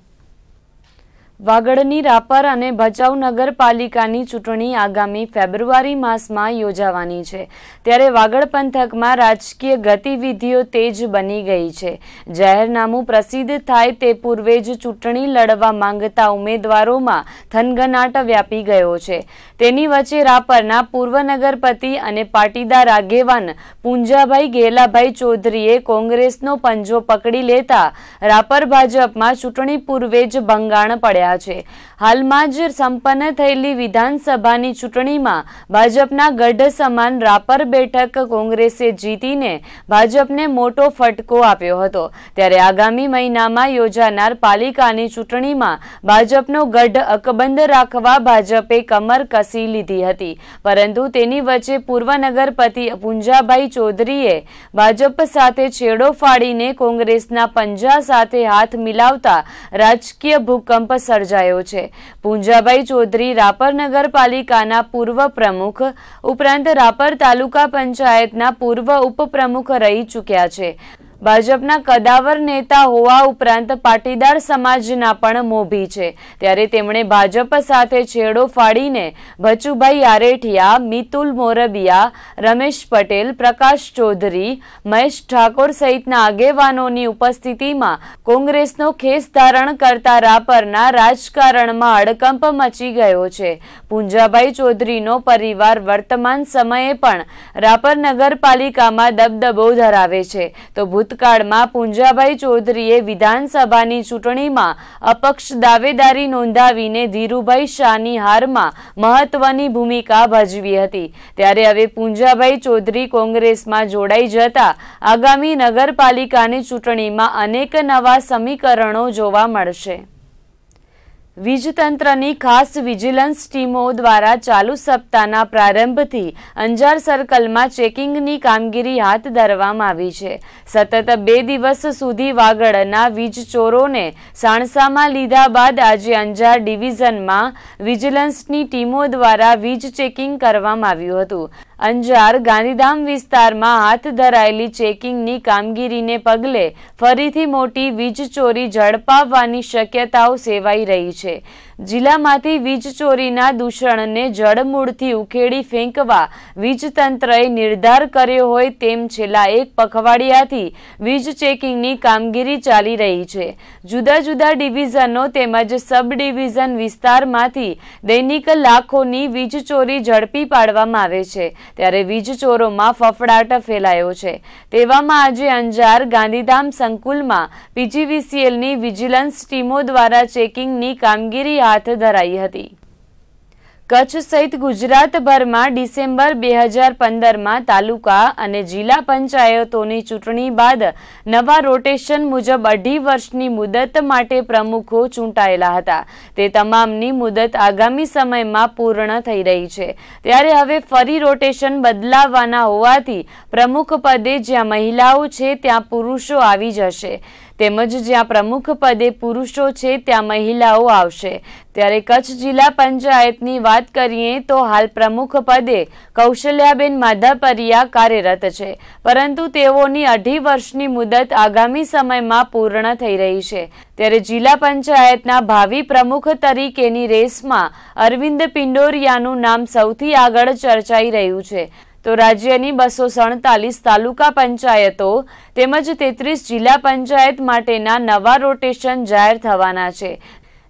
વાગડની રાપર અને ભચાઉ નગરપાલિકાની ચૂંટણી આગામી ફેબ્રુઆરી માસમાં યોજાવાની છે। ત્યારે વાગડ પંથકમાં રાજકીય ગતિવિધિઓ તેજ બની ગઈ છે। જાહેરનામું પ્રસિદ્ધ થાય તે પૂર્વે જ ચૂંટણી લડવા માંગતા ઉમેદવારોમાં થનગનાટ વ્યાપી ગયો છે। તેની વચ્ચે રાપરના પૂર્વ નગરપતિ અને પાટીદાર આગેવાન પુંજાભાઈ ગેલાભાઈ ચૌધરીએ કોંગ્રેસનો પંજો પકડી લેતા રાપર ભાજપમાં ચૂંટણી પૂર્વે જ ભંગાણ પડ્યા છે। હાલમાં જ સંપન્ન થયેલી વિધાનસભાની ચૂંટણીમાં ભાજપના ગઢ સમાન રાપર બેઠક કોંગ્રેસે જીતીને ભાજપને મોટો ફટકો આપ્યો હતો। ત્યારે આગામી મહિનામાં યોજાનાર પાલિકાની ચૂંટણીમાં ભાજપનો ગઢ અકબંધ રાખવા ભાજપે કમર કસી લીધી હતી, પરંતુ તેની વચ્ચે પૂર્વ નગરપતિ પુંજાભાઈ ચૌધરીએ ભાજપ સાથે છેડો ફાડીને કોંગ્રેસના પંજા સાથે હાથ મિલાવતા રાજકીય ભૂકંપ સર્જાયો છે। પુંજાભાઈ ચૌધરી રાપર નગરપાલિકાના પૂર્વ પ્રમુખ ઉપરાંત રાપર તાલુકા પંચાયતના પૂર્વ ઉપપ્રમુખ રહી ચૂક્યા છે। ભાજપના કદાવર નેતા હોવા ઉપરાંત પાટીદાર સમાજના પણ મોભી છે। ત્યારે તેમણે ભાજપ સાથે છેડો ફાડીને ભચુભાઈ આરેઠિયા, મિતુલ મોરબિયા, રમેશ પટેલ, પ્રકાશ ચૌધરી, મહેશ ઠાકોર સહિતના આગેવાનોની ઉપસ્થિતિમાં કોંગ્રેસનો ખેસ ધારણ કરતા રાપરના રાજકારણમાં હડકંપ મચી ગયો છે। પુંજાભાઈ ચૌધરીનો પરિવાર વર્તમાન સમયે પણ રાપર નગરપાલિકામાં દબદબો ધરાવે છે। તો ભૂતકાળમાં પુંજાભાઈ ચૌધરીએ વિધાનસભાની ચૂંટણીમાં અપક્ષ દાવેદારી નોંધાવીને ધીરુભાઈ શાહની હારમાં મહત્વની ભૂમિકા ભજવી હતી। ત્યારે હવે પુંજાભાઈ ચૌધરી કોંગ્રેસમાં જોડાઈ જતા આગામી નગરપાલિકાની ચૂંટણીમાં અનેક નવા સમીકરણો જોવા મળશે। વીજતંત્રની ખાસ વિજિલન્સ ટીમો દ્વારા ચાલુ સપ્તાહના પ્રારંભથી અંજાર સર્કલમાં ચેકિંગની કામગીરી હાથ ધરવામાં આવી છે। સતત 2 દિવસ સુધી વાગડના વીજ ચોરોને સાણસામાં લીધા બાદ આજે અંજાર ડિવિઝનમાં વિજિલન્સની ટીમો દ્વારા વીજ ચેકિંગ કરવામાં આવ્યું હતું। અંજાર ગાંધીધામ વિસ્તારમાં હાથ ધરાયેલી ચેકિંગની કામગીરીને પગલે ફરીથી મોટી વીજ ચોરી ઝડપાવવાની શક્યતાઓ સેવાઈ રહી છે। જિલ્લામાંથી વીજ ચોરીના દૂષણને જડમૂળથી ઉખેડી ફેંકવા વીજતંત્રએ નિર્ધાર કર્યો હોય તેમ છેલ્લા 1 પખવાડિયાથી વીજ ચેકિંગની કામગીરી ચાલી રહી છે। જુદા જુદા ડિવિઝનો તેમજ સબ ડિવિઝન વિસ્તારમાંથી દૈનિક લાખોની વીજ ચોરી ઝડપી પાડવામાં આવે છે। ત્યારે વીજ ચોરોમાં ફફડાટ ફેલાયો છે। તેવામાં આજે અંજાર ગાંધીધામ સંકુલમાં પીજીવીસીએલની વિજિલન્સ ટીમો દ્વારા ચેકિંગની કામગીરી હાથ ધરાઈ હતી। કચ્છ સહિત ગુજરાતભરમાં ડિસેમ્બર 2015માં તાલુકા અને જિલ્લા પંચાયતોની ચૂંટણી બાદ નવા રોટેશન મુજબ 2.5 વર્ષની મુદત માટે પ્રમુખો ચૂંટાયેલા હતા। તે તમામની મુદત આગામી સમયમાં પૂર્ણ થઈ રહી છે। ત્યારે હવે ફરી રોટેશન બદલાવવાના હોવાથી પ્રમુખ પદે જ્યાં મહિલાઓ છે ત્યાં પુરુષો આવી જશે, તેમજ જ્યાં પ્રમુખ પદે પુરુષો છે ત્યાં મહિલાઓ આવશે। ત્યારે કચ્છ જિલ્લા પંચાયતની વાત કરીએ તો હાલ પ્રમુખ પદે કૌશલ્યાબેન માધાપરિયા કાર્યરત છે, પરંતુ તેઓની 2.5 વર્ષની મુદત આગામી સમયમાં પૂર્ણ થઈ રહી છે। ત્યારે જિલ્લા પંચાયતના ભાવિ પ્રમુખ તરીકેની રેસમાં અરવિંદ પિંડોરિયાનું નામ સૌથી આગળ ચર્ચાઈ રહ્યું છે। તો રાજ્યની 247 તાલુકા પંચાયતો તેમજ 33 જિલ્લા પંચાયત માટેના નવા રોટેશન જાહેર થવાના છે।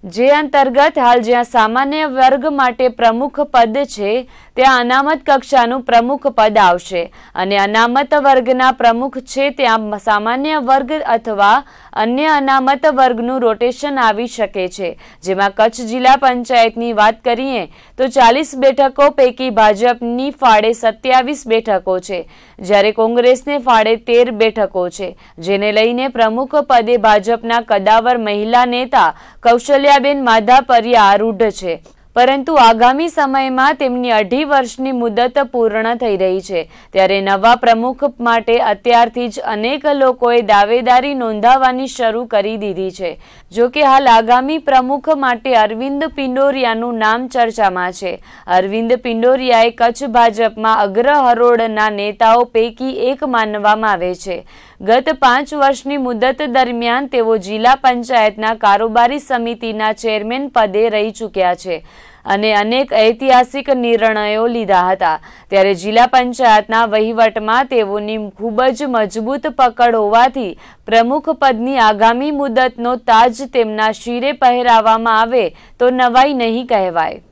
જે અંતર્ગત હાલ જ્યાં સામાન્ય વર્ગ માટે પ્રમુખ પદ છે ત્યાં અનામત કક્ષાનું પ્રમુખ પદ આવશે અને અનામત વર્ગના પ્રમુખ છે ત્યાં સામાન્ય વર્ગ અથવા અન્ય અનામત વર્ગનું રોટેશન આવી શકે છે। જેમાં કચ્છ જિલ્લા પંચાયતની વાત કરીએ તો 40 બેઠકો પૈકી ભાજપની ફાળે 27 બેઠકો છે, જ્યારે કોંગ્રેસને ફાળે 13 બેઠકો છે, જેને લઈને પ્રમુખ પદે ભાજપના કદાવર મહિલા નેતા કૌશલ્યાબેન માધાપરિયા આરૂઢ છે। પરંતુ આગામી સમયમાં તેમની 2.5 વર્ષની મુદત પૂર્ણ થઈ રહી છે, ત્યારે નવા પ્રમુખ માટે અત્યારથી જ અનેક લોકોએ દાવેદારી નોંધાવવાની શરૂ કરી દીધી છે। જો કે હાલ આગામી પ્રમુખ માટે અરવિંદ પિંડોરિયાનું નામ ચર્ચામાં છે। અરવિંદ પિંડોરિયાએ કચ્છ ભાજપમાં અગ્ર હરોળના નેતાઓ પૈકી એક માનવામાં આવે છે। ગત 5 વર્ષની મુદત દરમિયાન તેઓ જિલ્લા પંચાયતના કારોબારી સમિતિના ચેરમેન પદે રહી ચૂક્યા છે અને અનેક ઐતિહાસિક નિર્ણયો લીધા હતા, ત્યારે જિલ્લા પંચાયતના વહીવટમાં તેઓની ખૂબ જ મજબૂત પકડ હોવાથી પ્રમુખ પદની આગામી મુદતનો તાજ તેમના શિરે પહેરાવવામાં આવે તો નવાઈ નહીં કહેવાય।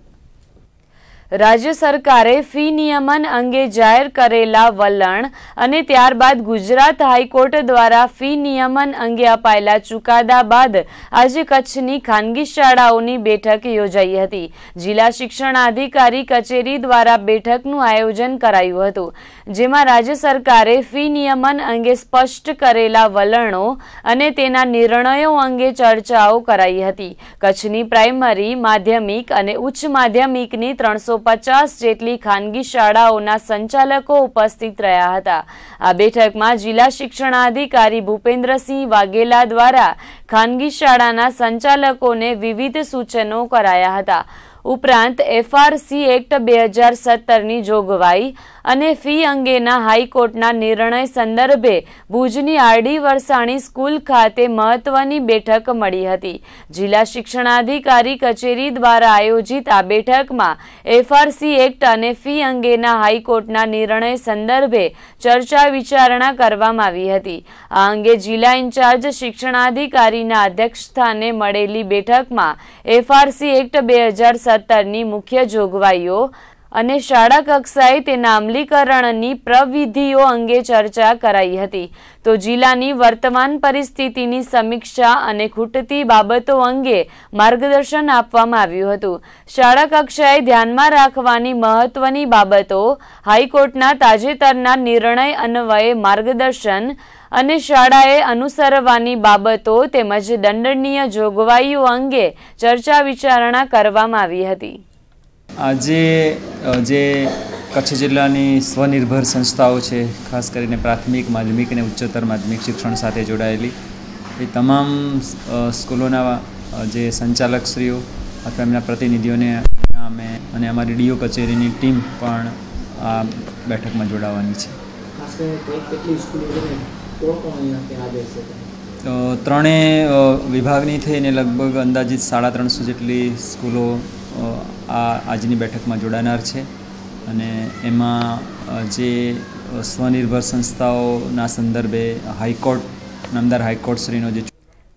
રાજ્ય સરકારે ફી નિયમન અંગે જાહેર કરેલા વલણ અને ત્યારબાદ ગુજરાત હાઈકોર્ટ દ્વારા ફી નિયમન અંગે અપાયેલા ચુકાદા બાદ આજે કચ્છની ખાનગી શાળાઓની બેઠક યોજાઈ હતી। જિલ્લા શિક્ષણાધિકારી કચેરી દ્વારા બેઠકનું આયોજન કરાયું હતું, જેમાં રાજ્ય સરકારે ફી નિયમન અંગે સ્પષ્ટ કરેલા વલણો અને તેના નિર્ણયો અંગે ચર્ચાઓ કરાઈ હતી। કચ્છની પ્રાઇમરી, માધ્યમિક અને ઉચ્ચ માધ્યમિકની 350 જેટલી ખાનગી શાળાઓના સંચાલકો ઉપસ્થિત રહ્યા હતા। આ બેઠકમાં જિલ્લા શિક્ષણાધિકારી ભૂપેન્દ્રસિંહ વાઘેલા દ્વારા ખાનગી શાળાના સંચાલકોને વિવિધ સૂચનો કરાયા હતા। ઉપરાંત FRC એક્ટ 2017ની જોગવાઈ અને ફી અંગેના હાઈકોર્ટના નિર્ણય સંદર્ભે ભુજની RD વરસાણી સ્કૂલ ખાતે મહત્વની બેઠક મળી હતી। જિલ્લા શિક્ષણાધિકારી કચેરી દ્વારા આયોજિત આ બેઠકમાં FRC એક્ટ અને ફી અંગેના હાઈકોર્ટના નિર્ણય સંદર્ભે ચર્ચા વિચારણા કરવામાં આવી હતી। આ અંગે જિલ્લા ઇન્ચાર્જ શિક્ષણાધિકારીના અધ્યક્ષસ્થાને મળેલી બેઠકમાં FRC એક્ટ 2017ની મુખ્ય જોગવાઈઓ અને શાળા કક્ષાએ તેના અમલીકરણની પ્રવિધિઓ અંગે ચર્ચા કરાઈ હતી, તો જિલ્લાની વર્તમાન પરિસ્થિતિની સમીક્ષા અને ખૂટતી બાબતો અંગે માર્ગદર્શન આપવામાં આવ્યું હતું। શાળા કક્ષાએ ધ્યાનમાં રાખવાની મહત્વની બાબતો, હાઈકોર્ટના તાજેતરના નિર્ણય અન્વયે માર્ગદર્શન અને શાળાએ અનુસરવાની બાબતો તેમજ દંડનીય જોગવાઈઓ અંગે ચર્ચા વિચારણા કરવામાં આવી હતી। આજે જે કચ્છ જિલ્લાની સ્વનિર્ભર સંસ્થાઓ છે, ખાસ કરીને પ્રાથમિક, માધ્યમિક અને ઉચ્ચતર માધ્યમિક શિક્ષણ સાથે જોડાયેલી એ તમામ સ્કૂલોના જે સંચાલકશ્રીઓ અથવા એમના પ્રતિનિધિઓને અમે અને અમારી DO કચેરીની ટીમ પણ આ બેઠકમાં જોડાવાની છે। તો ત્રણેય વિભાગની થઈને લગભગ અંદાજિત 350 જેટલી સ્કૂલો આજની બેઠકમાં જોડાનાર છે અને એમાં જે સ્વનિર્ભર સંસ્થાઓના સંદર્ભે હાઈકોર્ટ, નામદાર હાઈકોર્ટશ્રીનો જે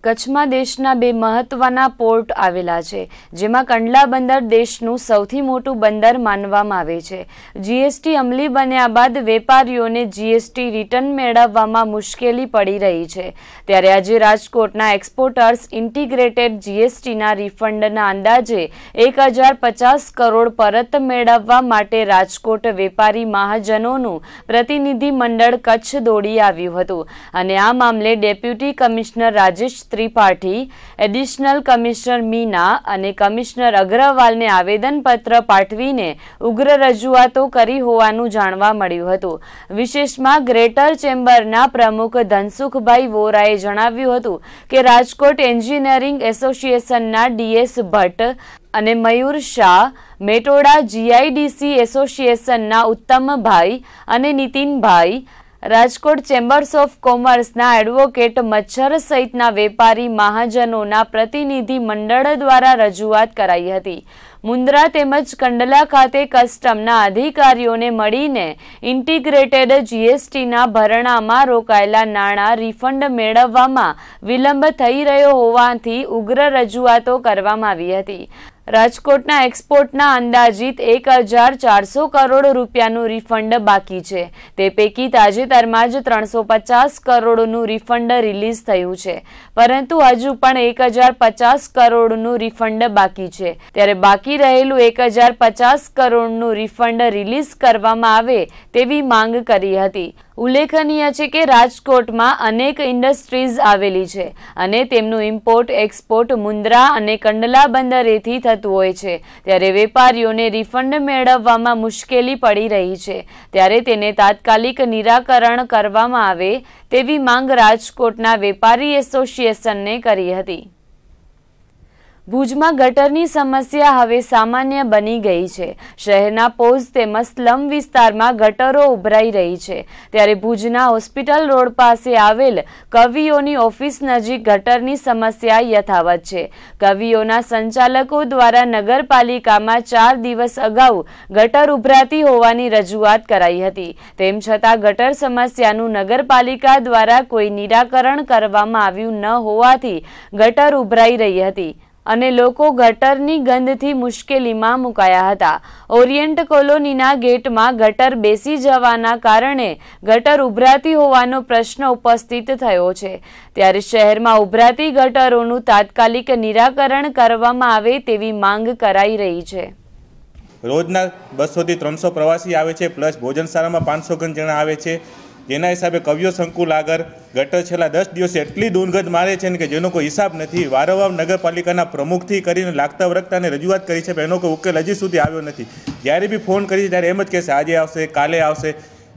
કચ્છમાં દેશના 2 મહત્વના પોર્ટ આવેલા છે, જેમાં કંડલા બંદર દેશનું સૌથી મોટું બંદર માનવામાં આવે છે। GST અમલી બન્યા બાદ વેપારીઓને GST રિટર્ન મેળવવામાં મુશ્કેલી પડી રહી છે, ત્યારે આજે રાજકોટના એક્સપોર્ટર્સ ઇન્ટિગ્રેટેડ GSTના રિફંડના અંદાજે 1050 કરોડ પરત મેળવવા માટે રાજકોટ વેપારી મહાજનોનું પ્રતિનિધિ મંડળ કચ્છ દોડી આવ્યું હતું અને આ મામલે deputy commissioner Rajesh Tripathi, additional commissioner Meena અને કમિશનર અગ્રવાલને આવેદનપત્ર પાઠવીને ઉગ્ર રજૂઆતો કરી હોવાનું જાણવા મળ્યું હતું। વિશેષમાં ગ્રેટર ચેમ્બરના પ્રમુખ ધનસુખભાઈ વોરાએ જણાવ્યું હતું કે રાજકોટ એન્જિનિયરિંગ એસોસિએશનના DS ભટ્ટ અને મયુર શાહ, મેટોડા GIDC એસોસિએશનના ઉત્તમભાઈ અને નીતિનભાઈ, રાજકોટ ચેમ્બર્સ ઓફ કોમર્સના એડવોકેટ મચ્છર સહિતના વેપારી મહાજનોના પ્રતિનિધિ મંડળ દ્વારા રજૂઆત કરાઈ હતી। મુન્દ્રા તેમજ કંડલા ખાતે કસ્ટમના અધિકારીઓને મળીને ઇન્ટિગ્રેટેડ જીએસટીના ભરણામાં રોકાયેલા નાણાં રિફંડ મેળવવામાં વિલંબ થઈ રહ્યો હોવાથી ઉગ્ર રજૂઆતો કરવામાં આવી હતી। રાજકોટના એક્સપોર્ટના અંદાજિત 1400 કરોડ રૂપિયાનું રિફંડ બાકી છે। તે પૈકી તાજેતરમાં જ 350 કરોડનું રિફંડ રિલીઝ થયું છે, પરંતુ હજુ પણ 1050 કરોડનું રિફંડ બાકી છે। ત્યારે બાકી રહેલું 1050 કરોડનું રિફંડ રિલીઝ કરવામાં આવે તેવી માંગ કરી હતી। ઉલ્લેખનીય છે કે રાજકોટમાં અનેક ઇન્ડસ્ટ્રીઝ આવેલી છે અને તેમનું ઇમ્પોર્ટ એક્સપોર્ટ મુન્દ્રા અને કંડલા બંદરેથી થતું હોય છે। ત્યારે વેપારીઓને રિફંડ મેળવવામાં મુશ્કેલી પડી રહી છે, ત્યારે તેને તાત્કાલિક નિરાકરણ કરવામાં આવે તેવી માંગ રાજકોટના વેપારી એસોસિએશનને કરી હતી। ભુજમાં ગટરની સમસ્યા હવે સામાન્ય બની ગઈ છે। શહેરના પોઝ તેમજ સ્લમ વિસ્તારમાં ગટરો ઉભરાઈ રહી છે, ત્યારે ભુજના હોસ્પિટલ રોડ પાસે આવેલ કવિઓની ઓફિસ નજીક ગટરની સમસ્યા યથાવત છે। કવિઓના સંચાલકો દ્વારા નગરપાલિકામાં 4 દિવસ અગાઉ ગટર ઉભરાતી હોવાની રજૂઆત કરાઈ હતી, તેમ છતાં ગટર સમસ્યાનું નગરપાલિકા દ્વારા કોઈ નિરાકરણ કરવામાં આવ્યું ન હોવાથી ગટર ઉભરાઈ રહી હતી અને લોકો ગટરની ગંધથી મુશ્કેલીમાં મુકાયા હતા। ઓરિયન્ટ કોલોનીના ગેટમાં ગટર બેસી જવાના કારણે ગટર ઉભરાતી હોવાનો પ્રશ્ન ઉપસ્થિત થયો છે, ત્યારે શહેરમાં ઉભરાતી ગટરોનું તાત્કાલિક નિરાકરણ કરવામાં આવે તેવી માંગ કરાઈ રહી છે। રોજના 200 થી 300 પ્રવાસી આવે છે, પ્લસ ભોજનશાળામાં 500 જણા આવે છે, જેના હિસાબે કવિઓ સંકુલ આગળ ગટર છેલ્લા 10 દિવસે એટલી દુર્ગંધ મારે છે કે જેનો કોઈ હિસાબ નથી। વારંવાર નગરપાલિકાના પ્રમુખથી કરીને લાગતા વળગતાને રજૂઆત કરી છે, એનો કોઈ ઉકેલ હજી સુધી આવ્યો નથી। જ્યારે બી ફોન કરી ત્યારે એમ જ કહેશે આજે આવશે, કાલે આવશે।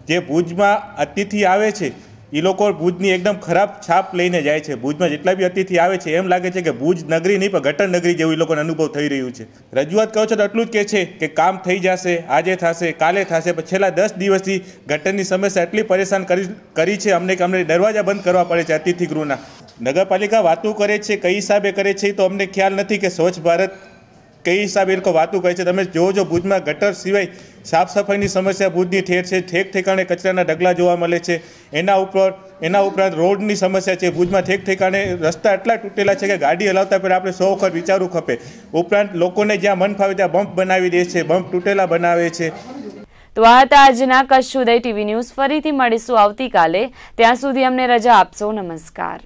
જે ભુજમાં અતિથિ આવે છે એ લોકો ભુજની એકદમ ખરાબ છાપ લઈને જાય છે। ભુજમાં જેટલા બી અતિથિ આવે છે એમ લાગે છે કે ભુજ નગરી નહીં પણ ગટર નગરી જેવું એ લોકોને અનુભવ થઈ રહ્યું છે। રજૂઆત કરો છો તો એટલું જ કહે છે કે કામ થઈ જશે, આજે થશે, કાલે થશે, પણ છેલ્લા 10 દિવસથી ગટરની સમસ્યા એટલી પરેશાન કરી છે અમને કે અમને દરવાજા બંધ કરવા પડે છે અતિથિ ગૃહના। નગરપાલિકા વાતો કરે છે, કઈ હિસાબે કરે છે તો અમને ખ્યાલ નથી કે સ્વચ્છ ભારત કઈ હિસાબે એ લોકો વાતો કરે છે। તમે જોજો ભુજમાં ગટર સિવાય સાફ સફાઈની સમસ્યા ભુજની ઠેર છે, ઠેક ઠેકાણે કચરાના ઢગલા જોવા મળે છે। એના ઉપરાંત રોડની સમસ્યા છે। ભુજમાં ઠેક ઠેકાણે રસ્તા એટલા તૂટેલા છે કે ગાડી હલાવતા પહેલાં આપણે 100 વખત વિચારવું ખપે। ઉપરાંત લોકોને જ્યાં મન ફાવે ત્યાં બમ્પ બનાવી દે છે, બમ્પ તૂટેલા બનાવે છે। તો આ હતા આજના કચ્છ ઉદય ટીવી ન્યૂઝ। ફરીથી મળીશું આવતીકાલે, ત્યાં સુધી અમને રજા આપશો। નમસ્કાર।